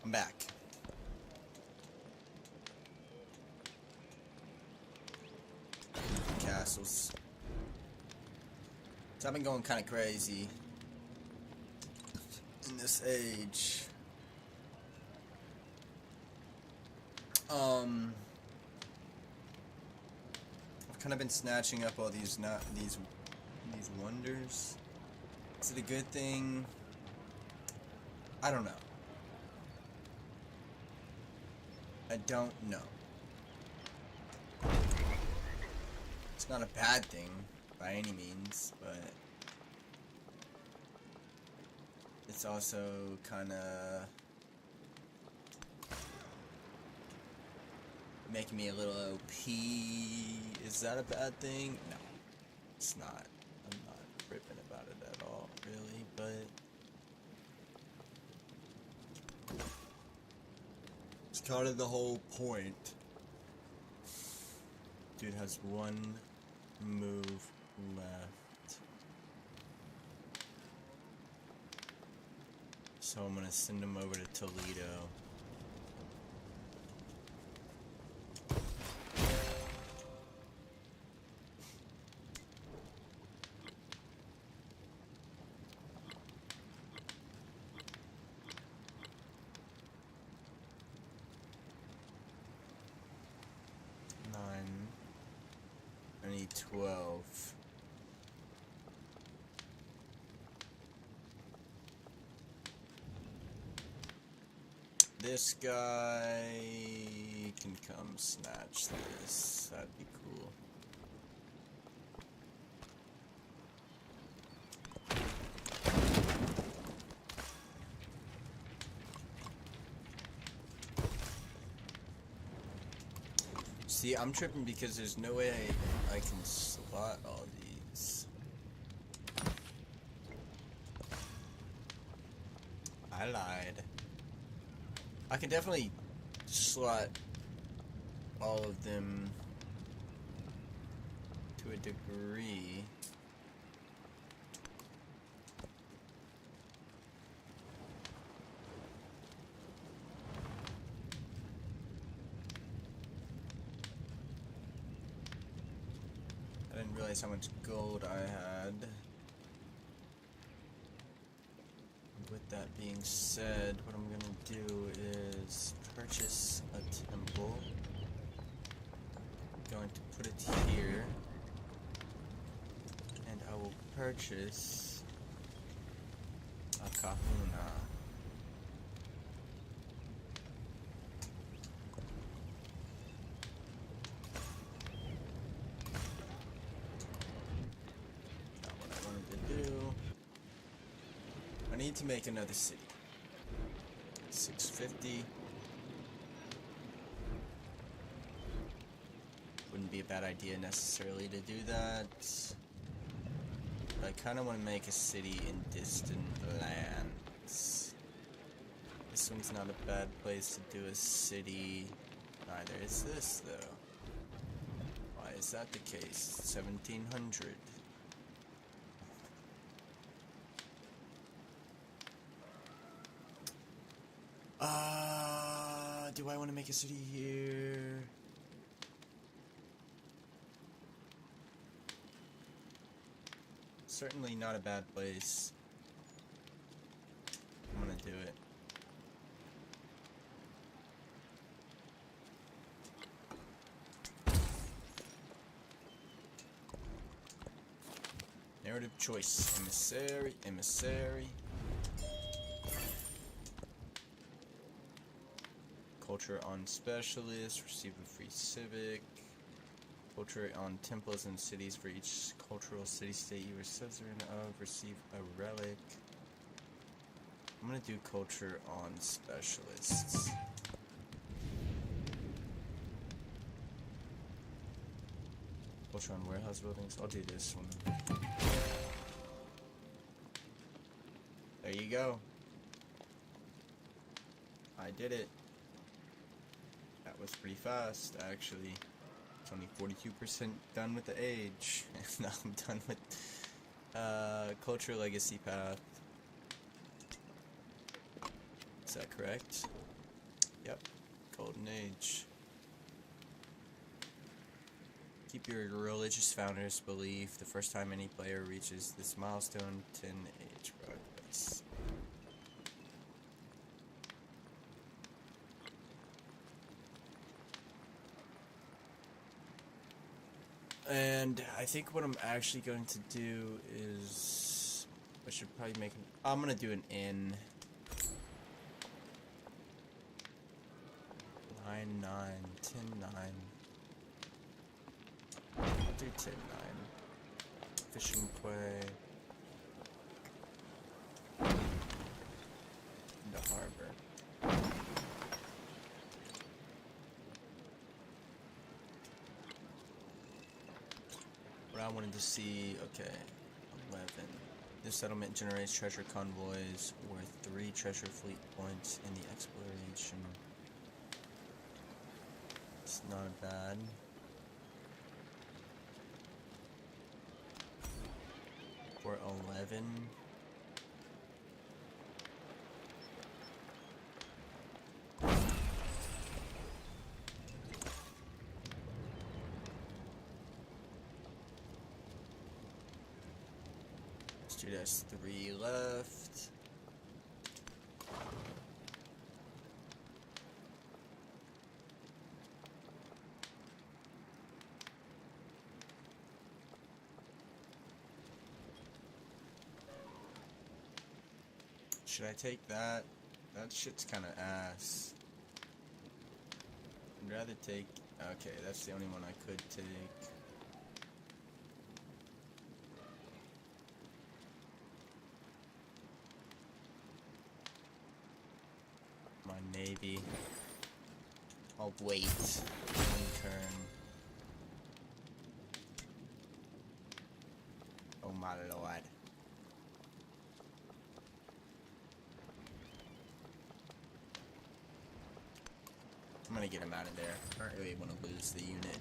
I'm back. Castles. So I've been going kind of crazy in this age. I've kind of been snatching up all these these wonders. Is it a good thing? I don't know. I don't know. It's not a bad thing by any means, but it's also kind of making me a little OP. Is that a bad thing? No, it's not. I'm not ripping about it at all, really, but it's kind of the whole point. Dude has one move left. So I'm gonna send him over to Toledo. I need 12. This guy can come snatch this. That'd be cool. See, I'm tripping because there's no way I can slot all these. I lied. I can definitely slot all of them to a degree. I didn't realize how much gold I had. With that being said, what I'm gonna do is purchase a temple. I'm going to put it here. And I will purchase a kahuna. Not what I wanted to do. I need to make another city. 650. Wouldn't be a bad idea necessarily to do that. But I kind of want to make a city in distant lands. This one's not a bad place to do a city. Neither is this, though. Why is that the case? 1700. Do I want to make a city here? Certainly not a bad place. I'm gonna do it. Narrative choice. Emissary, emissary. Culture on specialist, receive a free civic. Culture on temples and cities for each cultural city-state you are suzerain of, receive a relic. I'm gonna do culture on specialists. Culture on warehouse buildings, I'll do this one. There you go. I did it. That was pretty fast, actually. It's only 42% done with the age. And now I'm done with culture legacy path. Is that correct? Yep. Golden Age. Keep your religious founders' belief the first time any player reaches this milestone, 10 age progress. And I think what I'm actually going to do is I should probably make I'm gonna do an inn. 9, 9, 10, 9. I'll do 10, 9. Fishing quay. The harbor. What I wanted to see, okay, 11. This settlement generates treasure convoys worth 3 treasure fleet points in the exploration. It's not bad. For 11. Let's do this. 3 left. Should I take that? That shit's kind of ass. I'd rather take... Okay, that's the only one I could take. My navy. I'll wait. One turn. Oh my lord. I'm gonna get him out of there. I don't really want to lose the unit.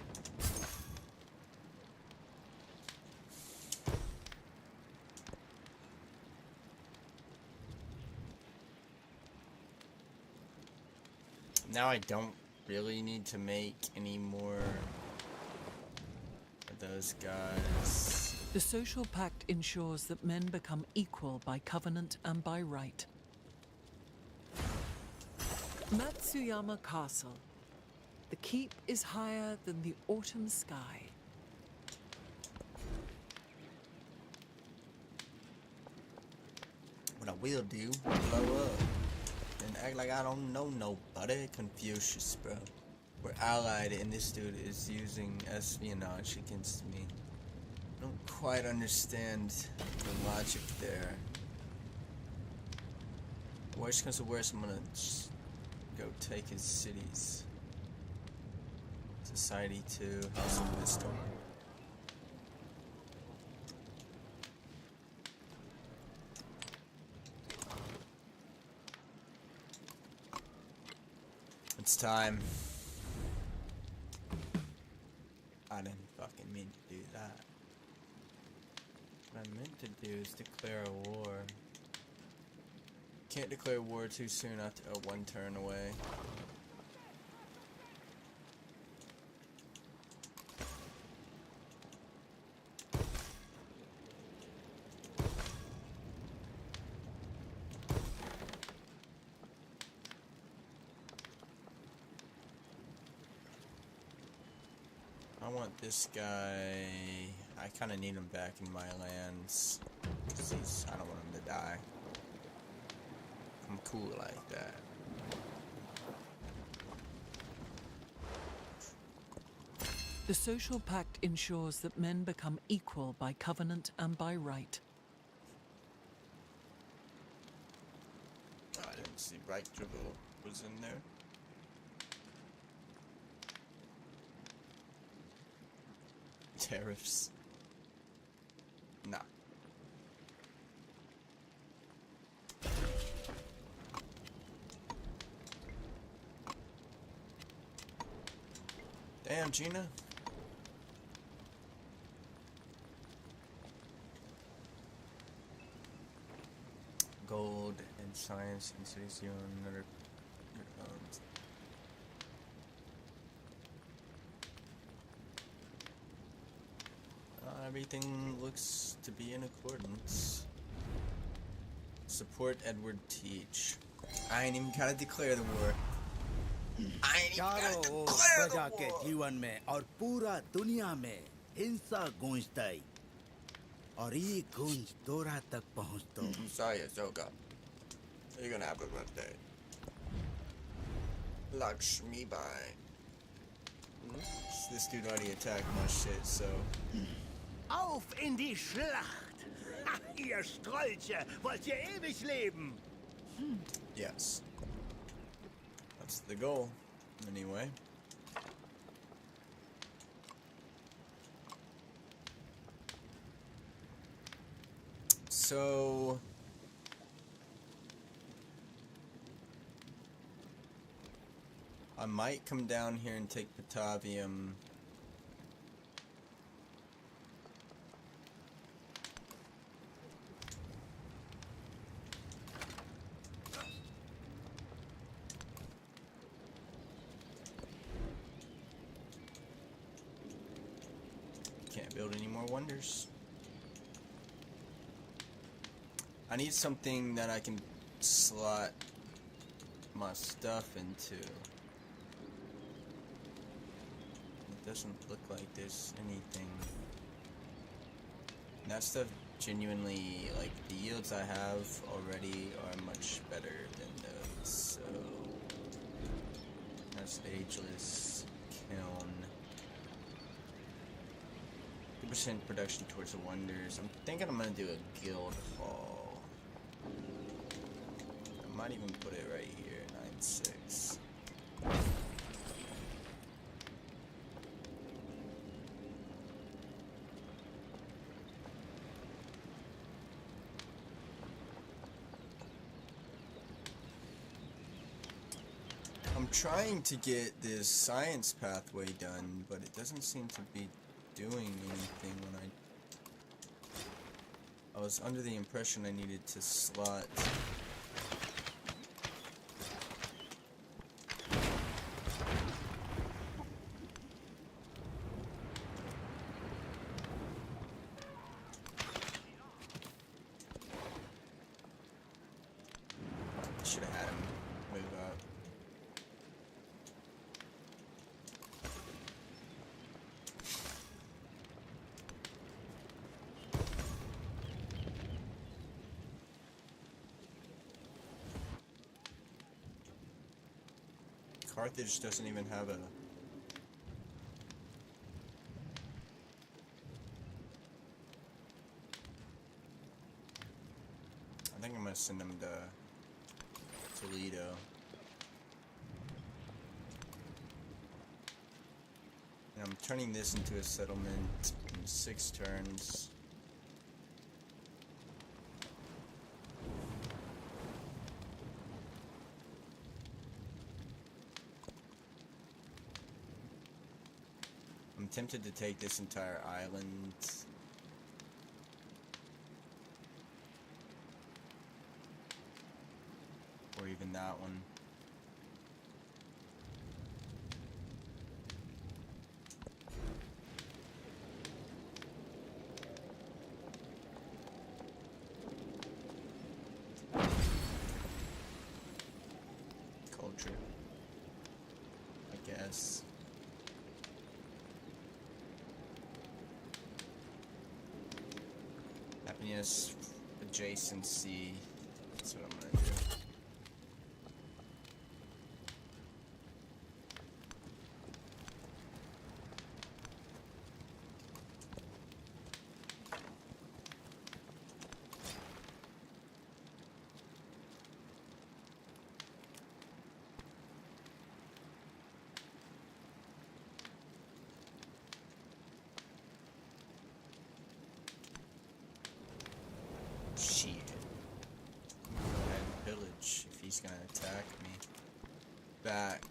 Now I don't really need to make any more of those guys. The social pact ensures that men become equal by covenant and by right. Matsuyama Castle. The keep is higher than the autumn sky. What I will do, blow up and act like I don't know nobody. Confucius, bro. We're allied and this dude is using espionage against me. I don't quite understand the logic there. Worst comes to worst, I'm gonna just go take his cities. Society 2, House of Wisdom. It's time. I didn't fucking mean to do that. What I meant to do is declare a war. Can't declare war too soon after one turn away. I want this guy. I kind of need him back in my lands. 'Cause I don't want him to die. I'm cool like that. The social pact ensures that men become equal by covenant and by right. Oh, I didn't see right dribble was in there. Tariffs. Nah. Damn, Gina. Gold and science and cities you own another owns. Everything looks to be in accordance. Support Edward Teach. I ain't even gotta declare the war. I ain't even gotta चारों ओर declare प्रजा the के war! जीवन में और पूरा दुनिया में हिंसा गूंजताई और ये गूंज दोरा तक पहुंचतो I'm sorry, Ahsoka. You're gonna have a birthday. Lakshmi Bai. This dude already attacked my shit, so. Auf in die Schlacht! Ha, ihr Strolche, wollt ihr ewig leben? Yes. That's the goal, anyway. So. I might come down here and take Batavium. Can't build any more wonders. I need something that I can slot my stuff into. It doesn't look like there's anything. And that stuff genuinely, like, the yields I have already are much better than those, so. That's the ageless kiln. 2% production towards the wonders. I'm thinking I'm gonna do a guild hall. I might even put it right here, 9.6. I'm trying to get this science pathway done, but it doesn't seem to be doing anything when I was under the impression I needed to slot should have had him move up. Carthage doesn't even have a... I think I'm gonna send them to Toledo. And I'm turning this into a settlement in 6 turns. I'm tempted to take this entire island. Or even that one. Culture, I guess. Happiness, adjacency. That's what I'm gonna do. Shit. Go ahead and pillage if he's gonna attack me. Back.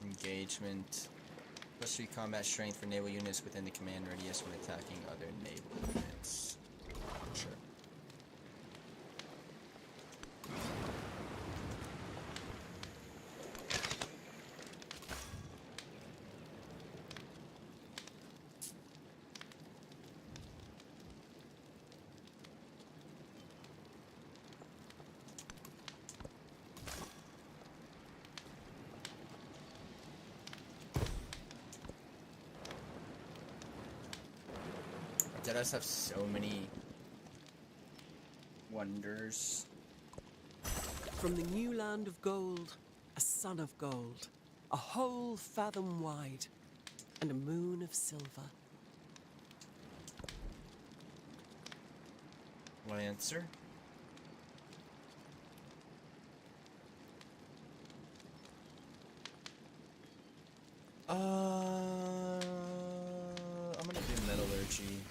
Engagement. Plus 3 combat strength for naval units within the command radius when attacking other naval units. Sure. Did us have so many wonders? From the new land of gold, a sun of gold, a whole fathom wide, and a moon of silver. Lancer? I'm gonna do metallurgy.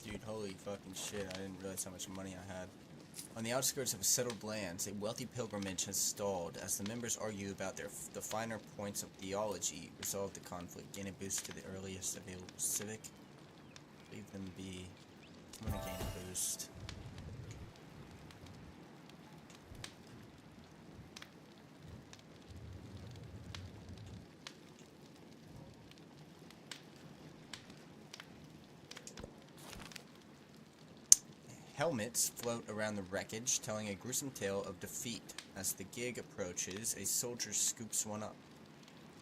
Dude, holy fucking shit, I didn't realize how much money I had. On the outskirts of settled lands, a wealthy pilgrimage has stalled as the members argue about the finer points of theology, resolve the conflict, gain a boost to the earliest available civic. Leave them be. I'm gonna gain a boost. Helmets float around the wreckage, telling a gruesome tale of defeat. As the gig approaches, a soldier scoops one up.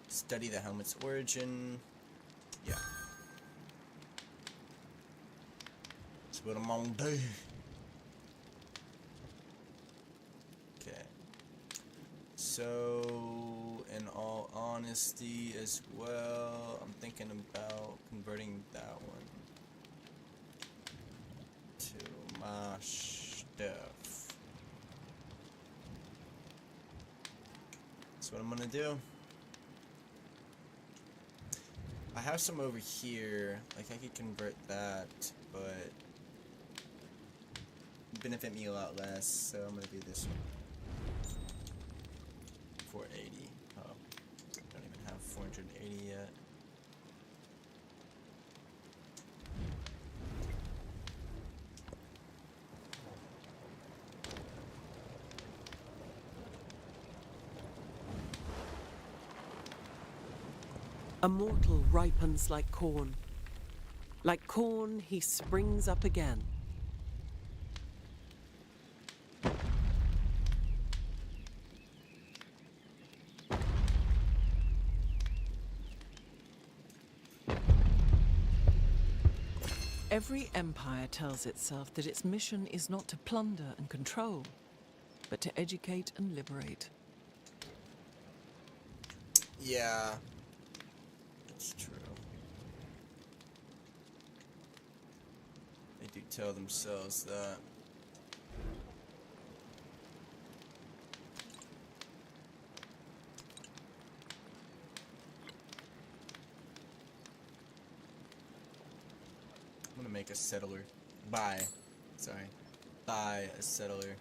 Study the helmet's origin. Yeah. That's what I'm gonna do. Okay. So, in all honesty as well, I'm thinking about converting that one to my stuff. That's what I'm gonna do. I have some over here, like I could convert that, but it'd benefit me a lot less, so I'm gonna do this one. 480. Oh, don't even have 480 yet. A mortal ripens like corn. Like corn, he springs up again. Every empire tells itself that its mission is not to plunder and control, but to educate and liberate. Yeah. That's true. They do tell themselves that. I'm gonna make a settler. Buy a settler.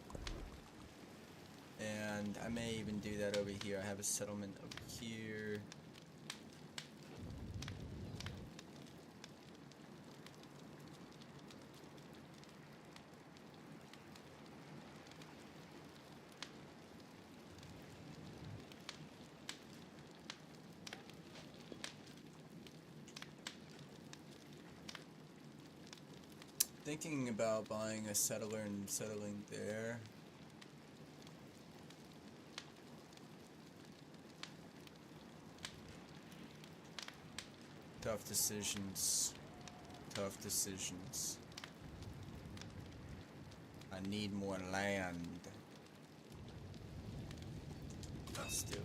And I may even do that over here. I have a settlement over here. thinking about buying a settler and settling there. Tough decisions. Tough decisions. I need more land. Let's do it.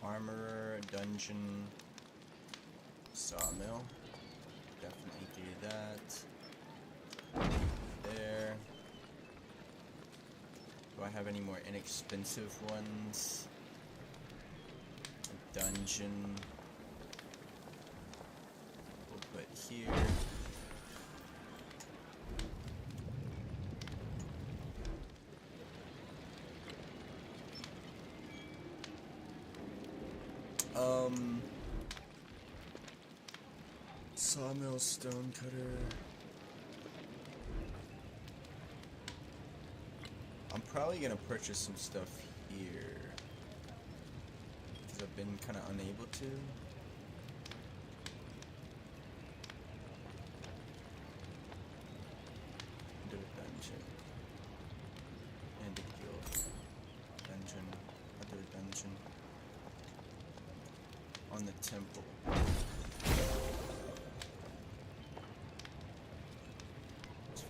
Armorer, dungeon, sawmill. Definitely do that. There. Do I have any more inexpensive ones? A dungeon. We'll put here. Sawmill, stone cutter. I'm probably gonna purchase some stuff here because I've been kind of unable to. Do a dungeon and a guild. Dungeon, other dungeon. On the temple.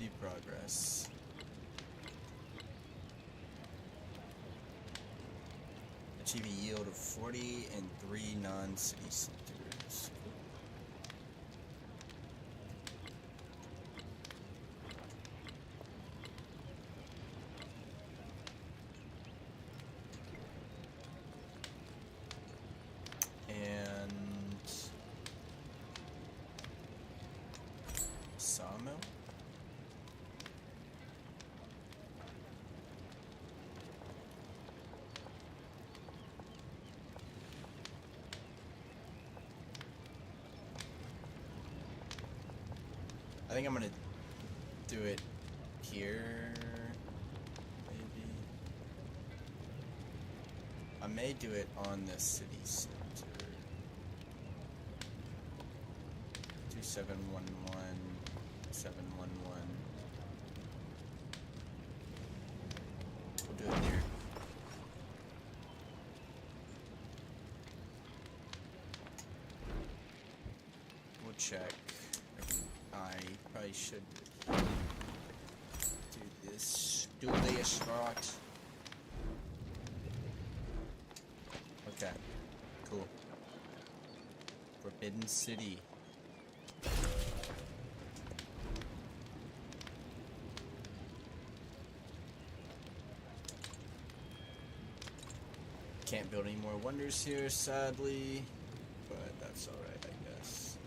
View progress. Achieve a yield of 40 in 3 non-city centers. And sawmill. I think I'm gonna do it here, maybe. I may do it on the city center. 2711, 711. We'll do it here. We'll check. I probably should do this. Do this right. Okay. Cool. Forbidden City. Can't build any more wonders here, sadly, but that's alright, I guess.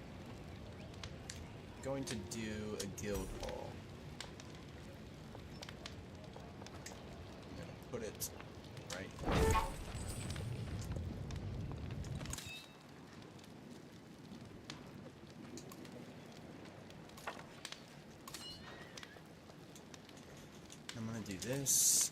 Going to do a guild hall. I'm gonna put it right here. I'm gonna do this.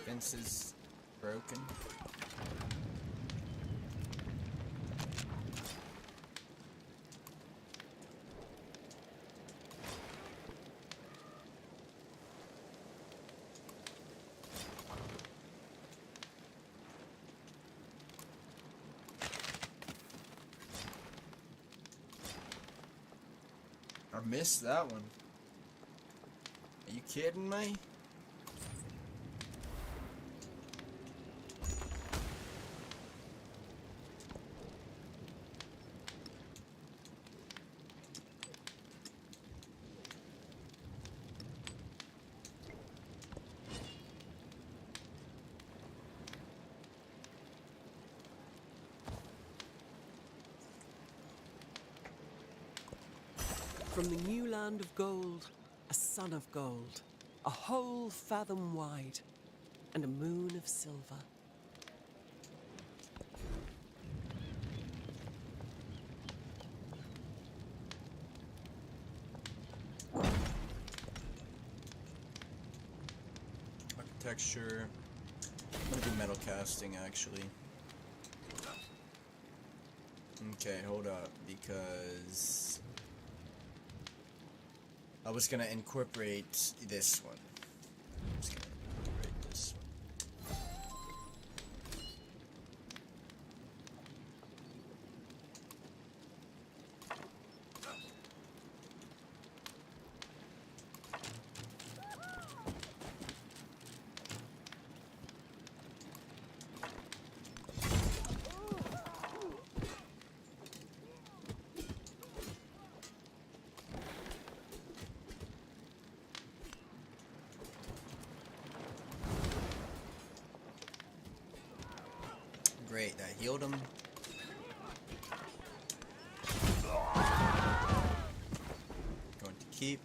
Fence is broken. I missed that one. Are you kidding me? From the new land of gold, a sun of gold, a whole fathom wide, and a moon of silver. Architecture. I'm gonna do metal casting actually. Okay, hold up, because I was gonna incorporate this one. I'm just gonna incorporate this one. Great, that healed him. Going to keep.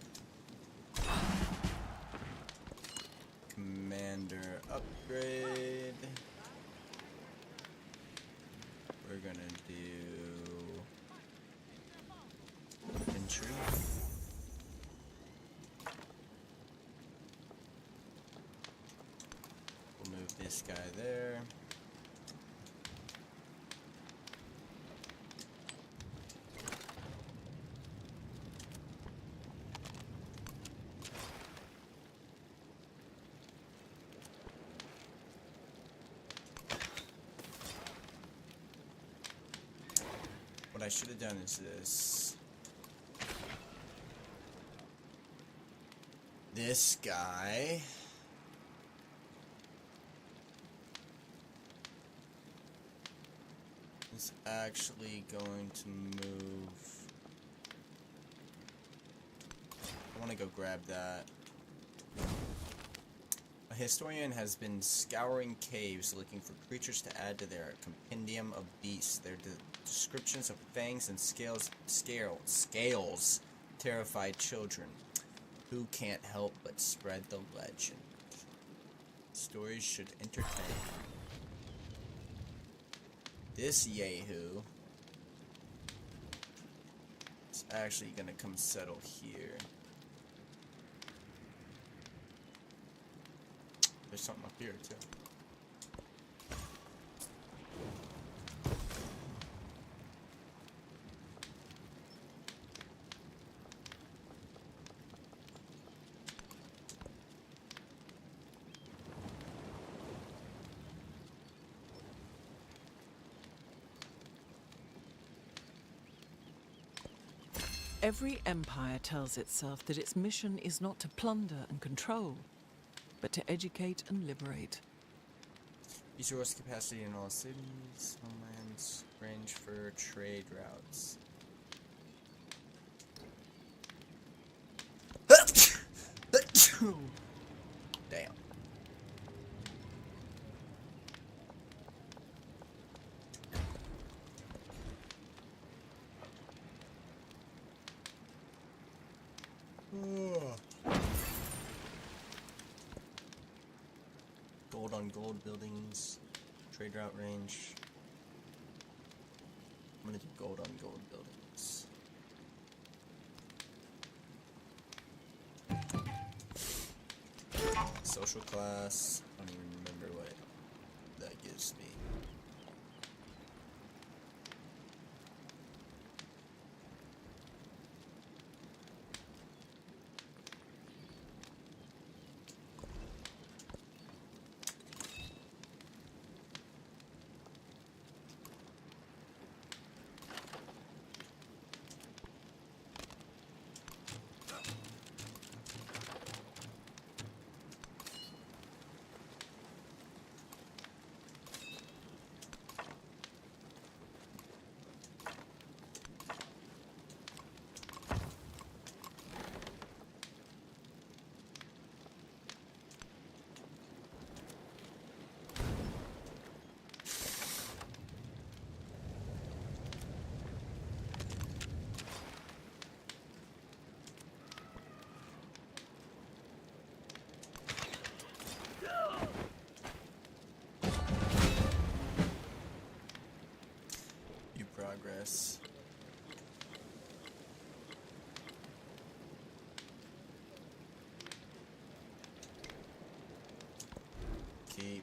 Commander upgrade. We're gonna do infantry. We'll move this guy there. What I should have done is this. This guy is actually going to move. I want to go grab that. A historian has been scouring caves looking for creatures to add to their compendium of beasts. Their descriptions of fangs and scales terrify children who can't help but spread the legend. Stories should entertain. This Yahoo is actually gonna come settle here. There's something up here too. Every empire tells itself that its mission is not to plunder and control, but to educate and liberate. Resource capacity in all cities, homelands, range for trade routes. Damn. Gold on gold buildings, trade route range. I'm gonna do gold on gold buildings. Social class, I don't even remember what that gives me. guess. Keep.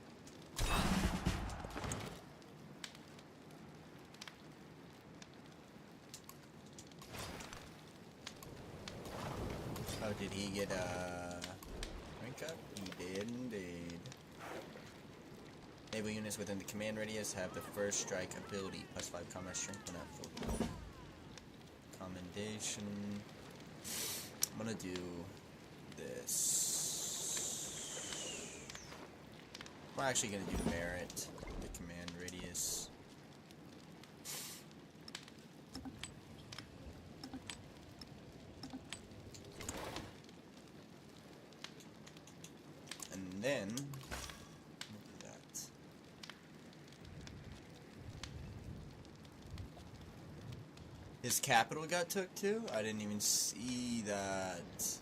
Oh, did he get a rank up? He did indeed. Naval units within the command radius have the first strike ability, +5 combat strength when at full commendation. I'm gonna do this. I'm actually gonna do merit, the command radius. And then his capital got took too? I didn't even see that.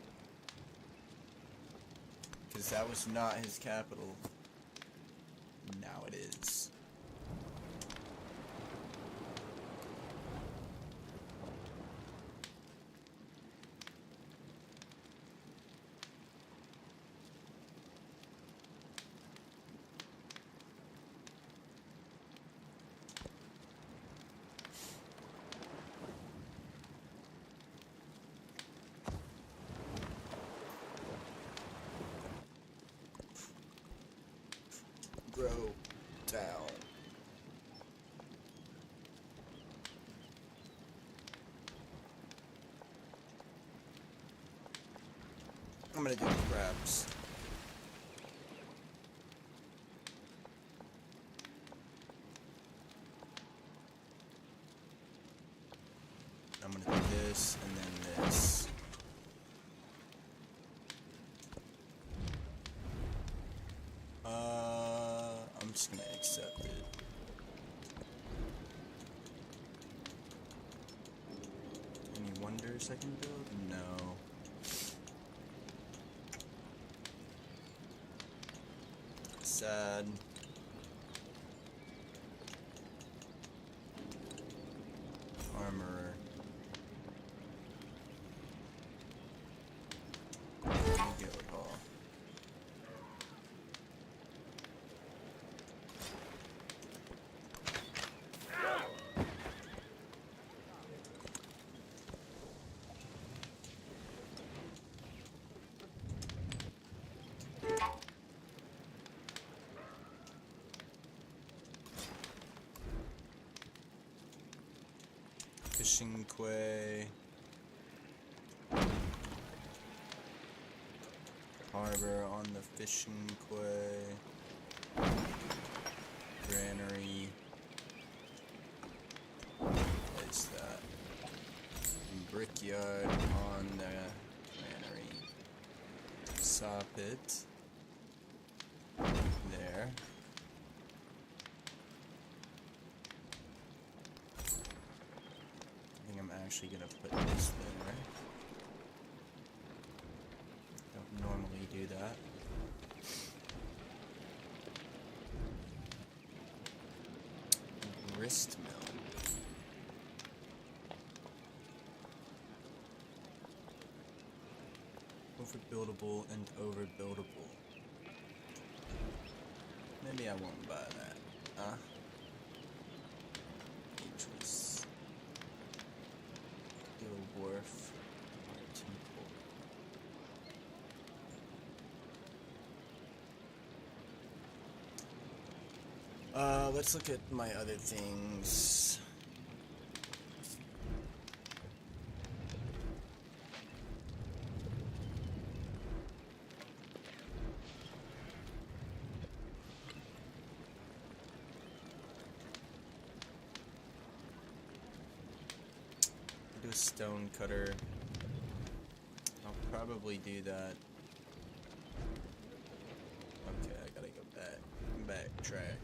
Because that was not his capital. Now it is. Bro, down. I'm gonna do crabs. I'm gonna do this and then this. I'm just gonna accept it. Any wonders I can build? No. Sad. Armorer. Guildhall. Fishing quay. Harbor on the fishing quay. Granary. What is that? Brickyard on the granary. Saw pit. There. Actually gonna put this there. Don't normally do that. Grist mill. Overbuildable and overbuildable. Maybe I won't buy that. Ageless. Wharf. Let's look at my other things. Do a stone cutter. I'll probably do that. Okay, I gotta go backtrack.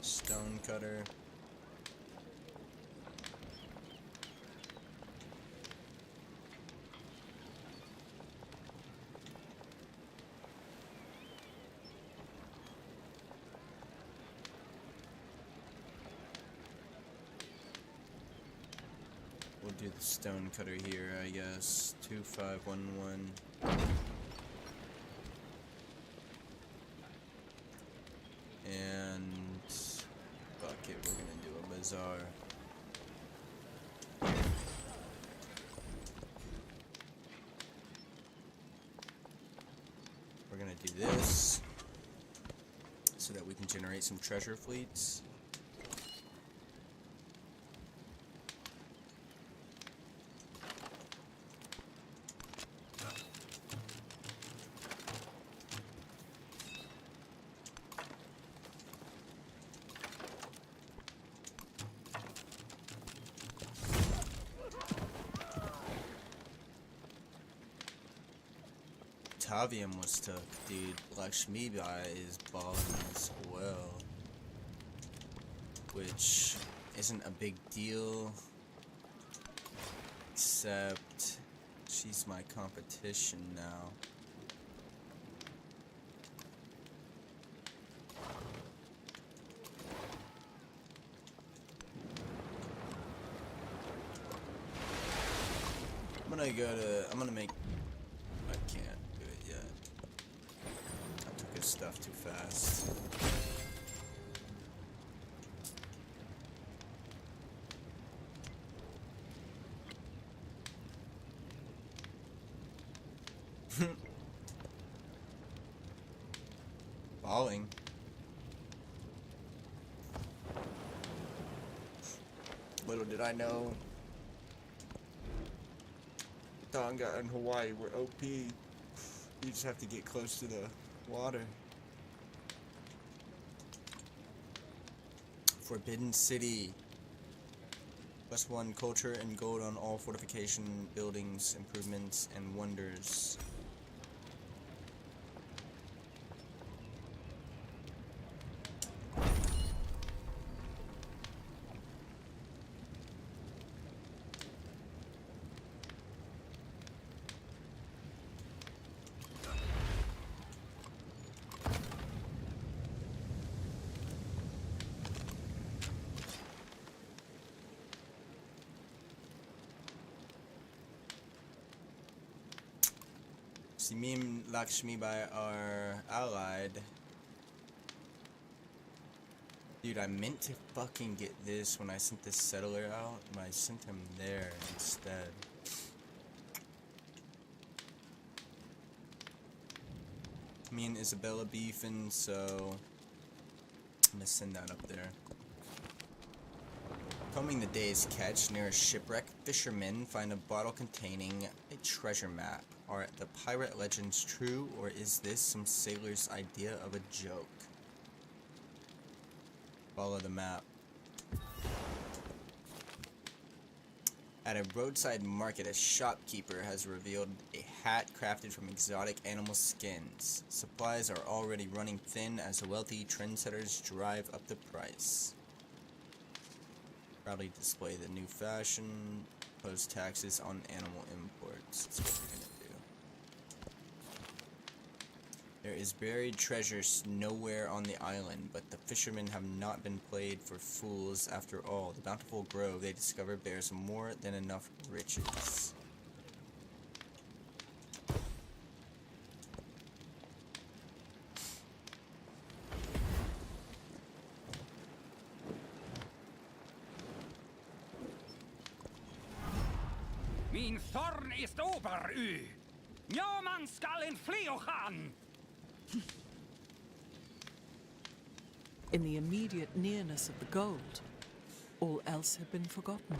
Stone cutter. do the stone cutter here, I guess. 2511. And fuck it, we're gonna do a bazaar. We're gonna do this so that we can generate some treasure fleets. Tavium was took, dude. Lakshmi Bai is balling as well, which isn't a big deal, except she's my competition now. I'm gonna make, I can't do it yet. I took his stuff too fast. Balling. Little did I know, Tonga and Hawaii were OP. You just have to get close to the water. Forbidden City. +1 culture and gold on all fortification buildings, improvements, and wonders. See, me and Lakshmi Bai are allied. Dude, I meant to fucking get this when I sent this settler out, but I sent him there instead. Me and Isabella beefing, so I'm gonna send that up there. Combing the day's catch near a shipwreck, fishermen find a bottle containing a treasure map. Are the pirate legends true, or is this some sailor's idea of a joke? Follow the map. At a roadside market, a shopkeeper has revealed a hat crafted from exotic animal skins. Supplies are already running thin as wealthy trendsetters drive up the price. Proudly display the new fashion. Impose taxes on animal imports. That's what we're gonna do. There is buried treasure nowhere on the island, but the fishermen have not been played for fools after all. The bountiful grove they discover bears more than enough riches. Min thorn ist ober u. Ja, man skall in flyochan. In the immediate nearness of the gold, all else had been forgotten.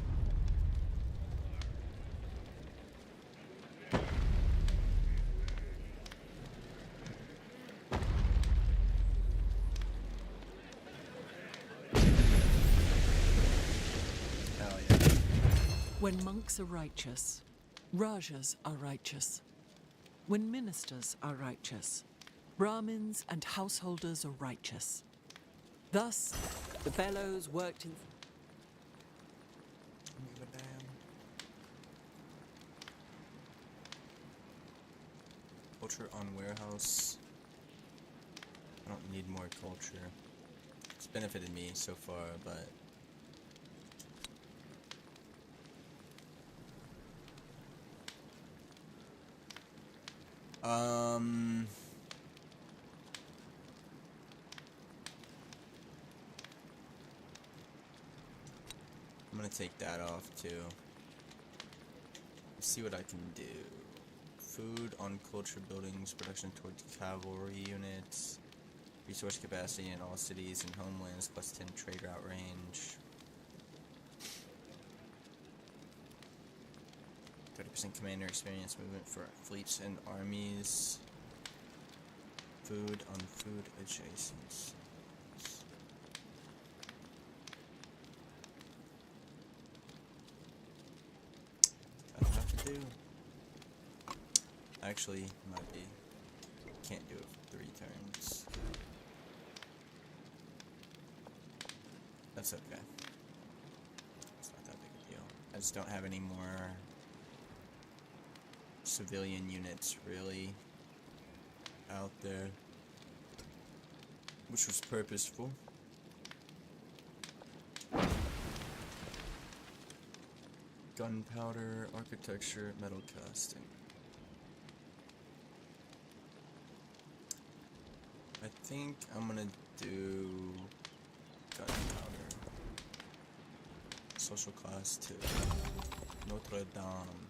Hell yeah. When monks are righteous, Rajas are righteous. When ministers are righteous, Brahmins and householders are righteous. Thus, the bellows worked in... Give a damn. Culture on warehouse. I don't need more culture. It's benefited me so far, but I'm gonna take that off too. Let's see what I can do. Food on culture buildings, production towards cavalry units, resource capacity in all cities and homelands, +10 trade route range. 30% commander experience movement for fleets and armies. Food on food adjacent. I don't have to do. Actually, might be. Can't do it for 3 turns. That's okay. It's not that big a deal. I just don't have any more civilian units really out there, which was purposeful. Gunpowder, architecture, metal casting. I think I'm gonna do gunpowder. Social class 2. Notre Dame.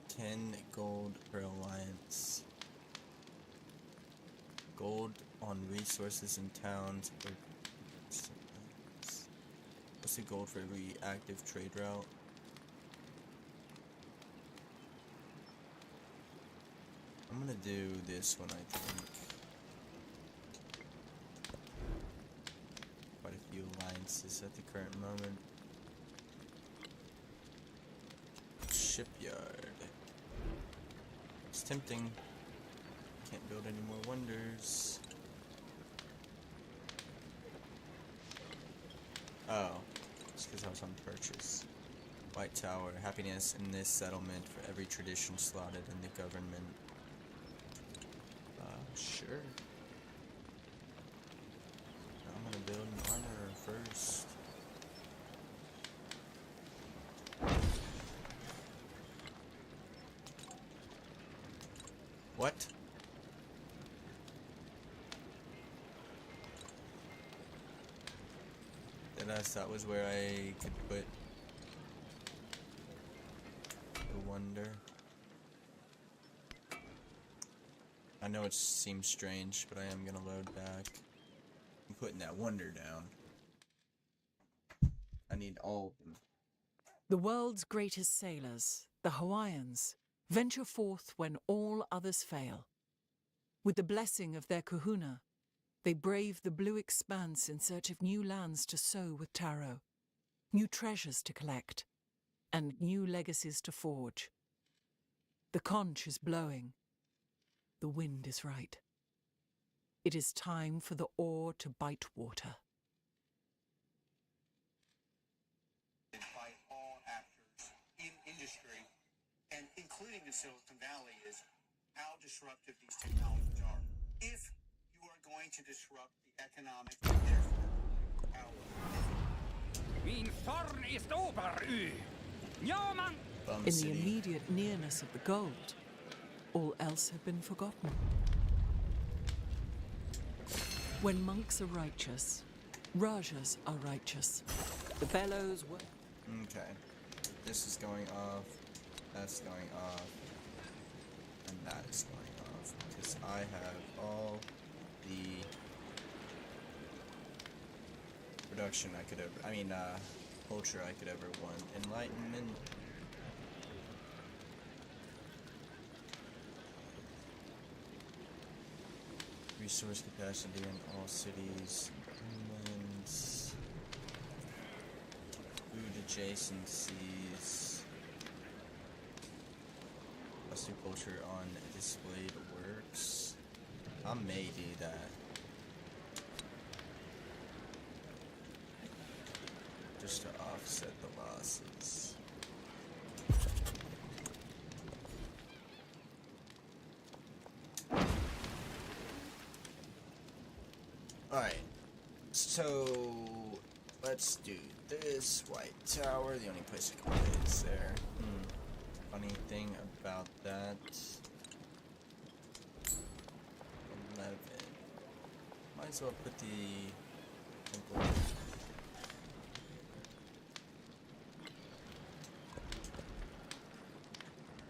$10 per alliance. Gold on resources in towns. Let's see, gold for every active trade route. I'm gonna do this one, I think. Quite a few alliances at the current moment. Shipyard. It's tempting. Can't build any more wonders. Oh, it's because I was on purchase. White Tower. Happiness in this settlement for every tradition slotted in the government. Sure. I'm gonna build an armorer first. What? That was where I could put the wonder. I know it seems strange, but I am gonna load back. I'm putting that wonder down. I need all of them. The world's greatest sailors, the Hawaiians, venture forth when all others fail. With the blessing of their kahuna, they brave the blue expanse in search of new lands to sow with taro, new treasures to collect, and new legacies to forge. The conch is blowing. The wind is right. It is time for the oar to bite water. By all actors in industry, and including the Silicon Valley, is how disruptive these technologies are. If you are going to disrupt the economic and therefore power. Min thorn ist ober, Ü. Ja, man. Bum In the City. immediate nearness of the gold, all else had been forgotten. When monks are righteous, Rajas are righteous. The bellows were... Okay. This is going off. That's going off. And that is going off. Because I have all the production I could ever... culture I could ever want. Enlightenment. Resource capacity in all cities. Homelands. Food adjacencies. Western culture on displayed works. I may do that. Just to offset the losses. Alright. So let's do this. White Tower. The only place I can play is there. worrying about that. 11. Might as well put the temple.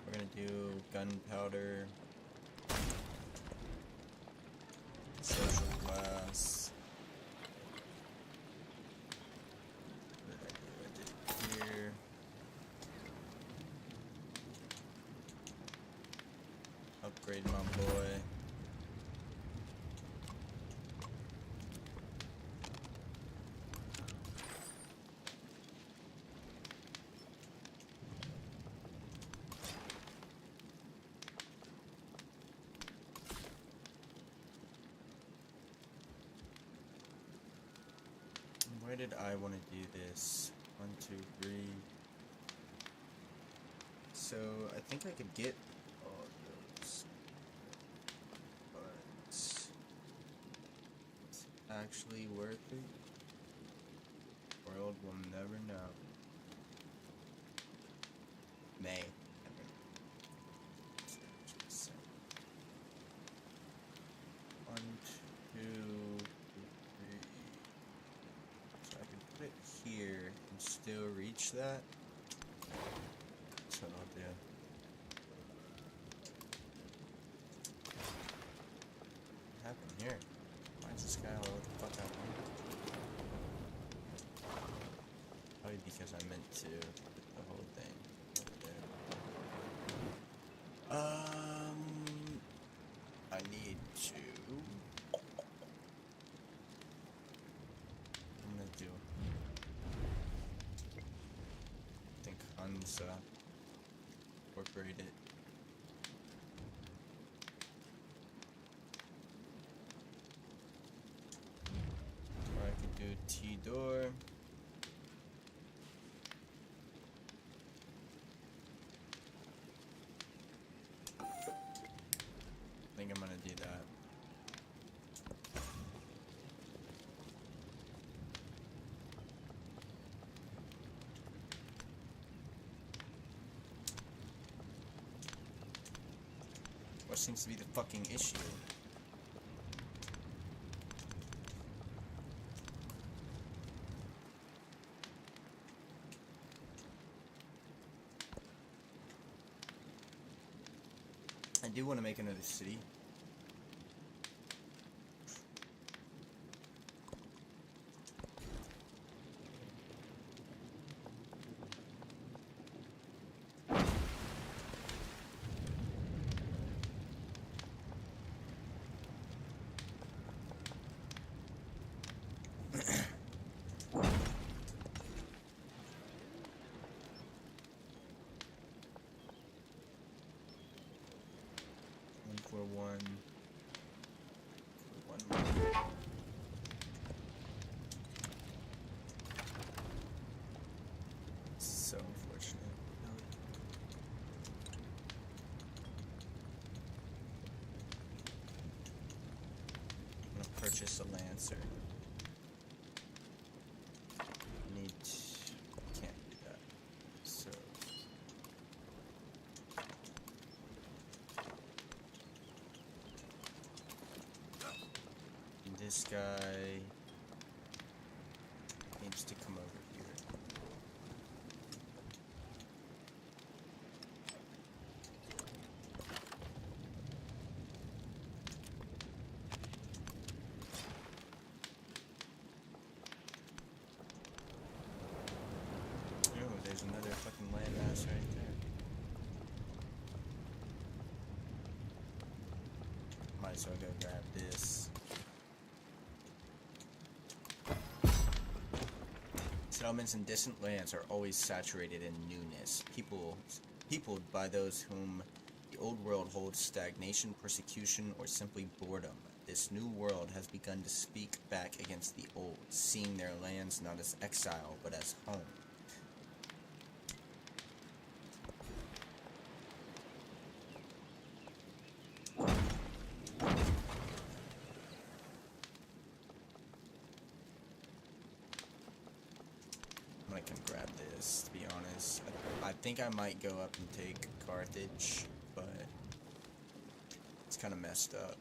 We're gonna do gunpowder, social glass. What did I do? I did it here. Upgrade my boy. Where did I want to do this? 1, 2, 3. So I think I could get all of those, but it's actually worth it. World will never know. May. Never know. 1, 2, 3. So I can put it here and still reach that. That's what I'll do. What happened here? Why is this guy all the fuck out? Probably because I meant to put the whole thing over there. I need to. I'm gonna do. I think Hansa. Incorporate it. Or I could do T-door. I think I'm gonna do that. What seems to be the fucking issue? I do want to make another city. For one more. So unfortunate. I'm gonna purchase a Lancer. Can't do that. So this guy needs to come over here. Oh, there's another fucking landmass right there. Might as well go grab this. Settlements in distant lands are always saturated in newness, peopled by those whom the old world holds stagnation, persecution, or simply boredom. This new world has begun to speak back against the old, seeing their lands not as exile, but as home. I can grab this, to be honest. I I think I might go up and take Carthage, but it's kind of messed up.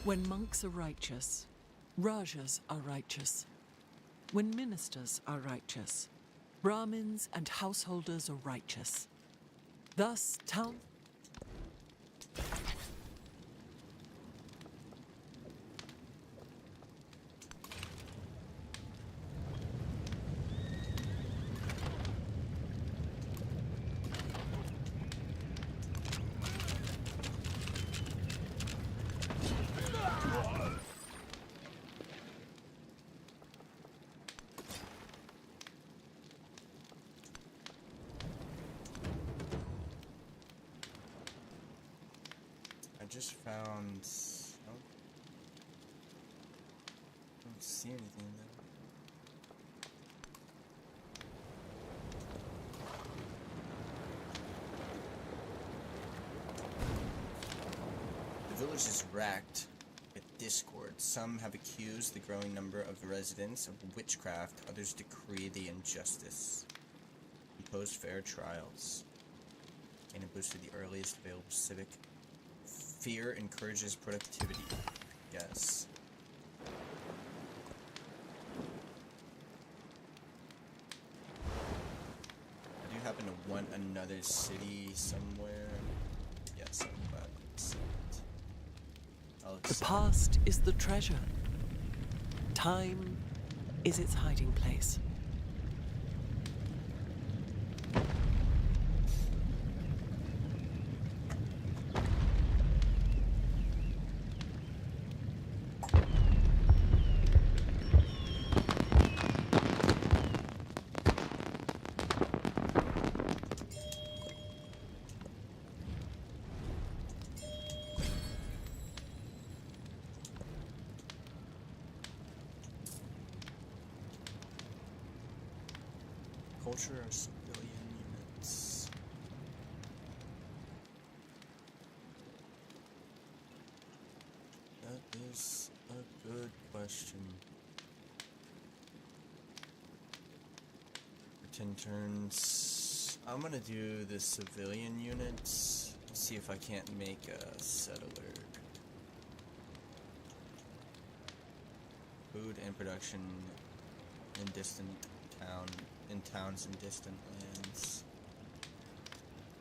When monks are righteous, Rajas are righteous. When ministers are righteous, Brahmins and householders are righteous. Thus, town. I just found. Oh, don't see anything there. The village is racked with discord. Some have accused the growing number of the residents of witchcraft, others decree the injustice. Impose fair trials. And a boost to the earliest available civic. Fear encourages productivity. Yes. I do happen to want another city somewhere. Yes, I'm glad to see it. I'll The accept. past is the treasure. Time is its hiding place. Culture or civilian units? That is a good question. For 10 turns, I'm gonna do the civilian units. See if I can't make a settler. Food and production in towns and distant lands.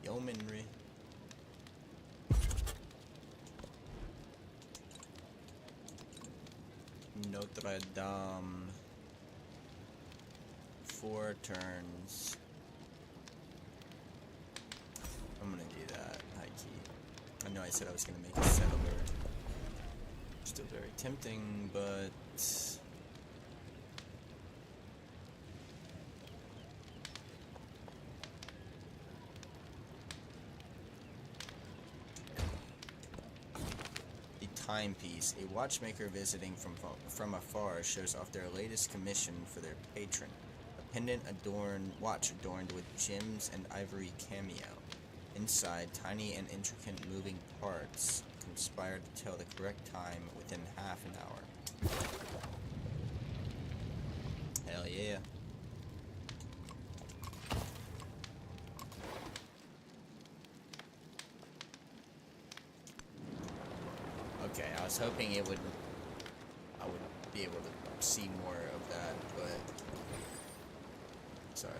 Yeomanry. Notre Dame. 4 turns. I'm gonna do that, high key. I know I said I was gonna make a settler. Still very tempting, but timepiece. A watchmaker visiting from afar shows off their latest commission for their patron. A pendant watch adorned with gems and ivory cameo. Inside, tiny and intricate moving parts conspire to tell the correct time within half an hour. Hell yeah. Okay, I was hoping I would be able to see more of that, but sorry.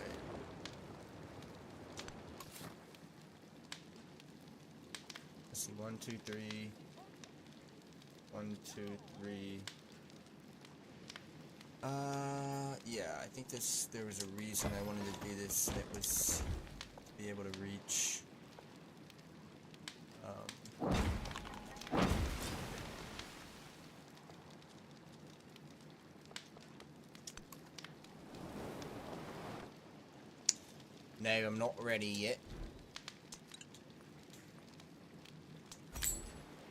Let's see, 1, 2, 3. 1, 2, 3. Yeah, I think there was a reason I wanted to do this. It was to be able to reach, no, I'm not ready yet.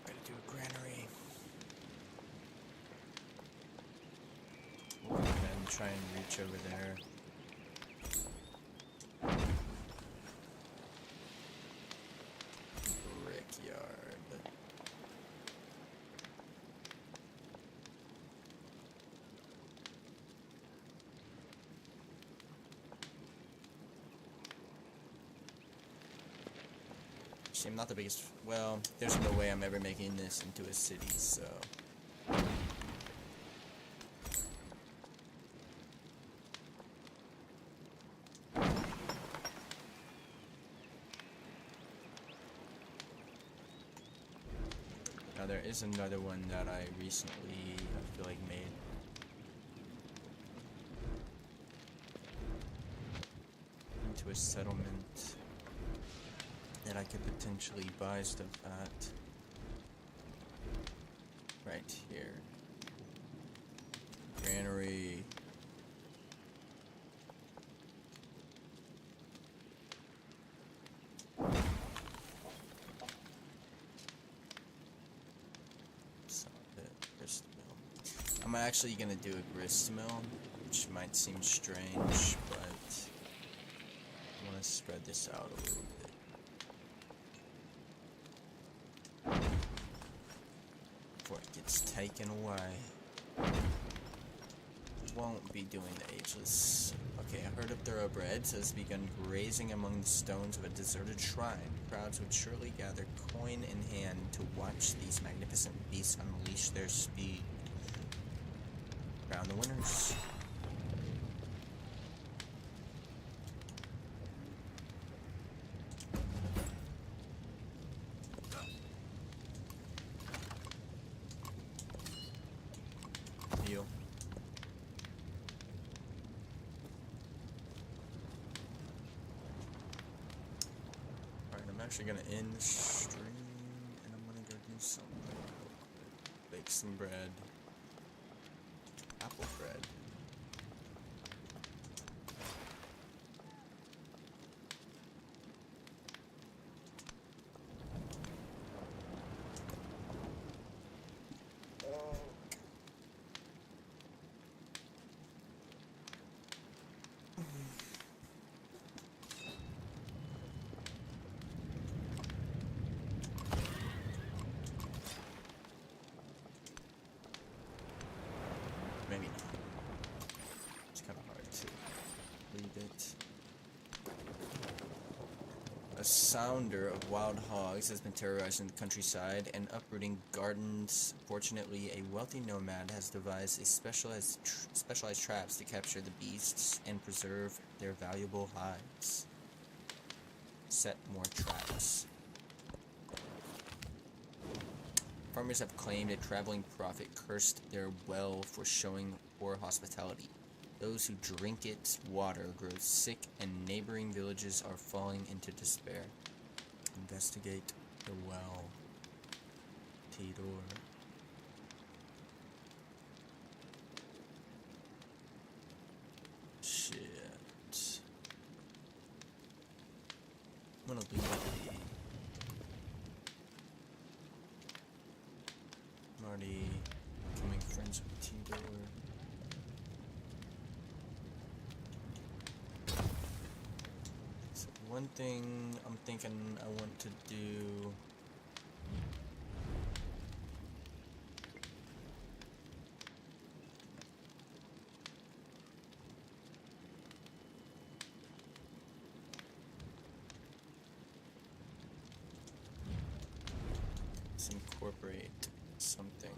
Ready to do a granary. We'll go ahead and try and reach over there. Brickyard. Actually, I'm not the biggest. Well, there's no way I'm ever making this into a city, so. Now there is another one that I recently, I feel like, made. Into a settlement that I could potentially buy stuff at. Right here. Granary. Grist mill. I'm actually gonna do a grist mill, which might seem strange, but I want to spread this out a little bit before it gets taken away. Won't be doing the ageless. Okay, a herd of thoroughbreds has begun grazing among the stones of a deserted shrine. Crowds would surely gather coin in hand to watch these magnificent beasts unleash their speed. Crown the winners. Heal. I'm actually gonna end the stream and I'm gonna go do something. Bake some bread. Apple bread. Maybe not. It's kind of hard to read it. A sounder of wild hogs has been terrorizing the countryside and uprooting gardens. Fortunately, a wealthy nomad has devised a specialized traps to capture the beasts and preserve their valuable hides. Set more traps. Farmers have claimed a traveling prophet cursed their well for showing poor hospitality. Those who drink its water grow sick, and neighboring villages are falling into despair. Investigate the well. Tidor. Shit. I'm gonna leave it be. I'm already becoming friends with Tidor. So one thing I'm thinking I want to do. Let's incorporate something.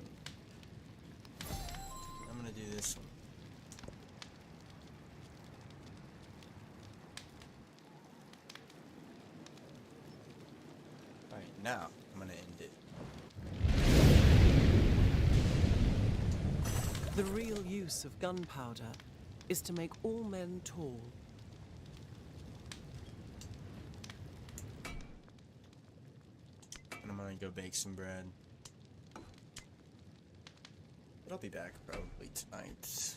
I'm gonna do this one. Alright, now I'm gonna end it. The real use of gunpowder is to make all men tall. And I'm gonna go bake some bread. But I'll be back probably tonight.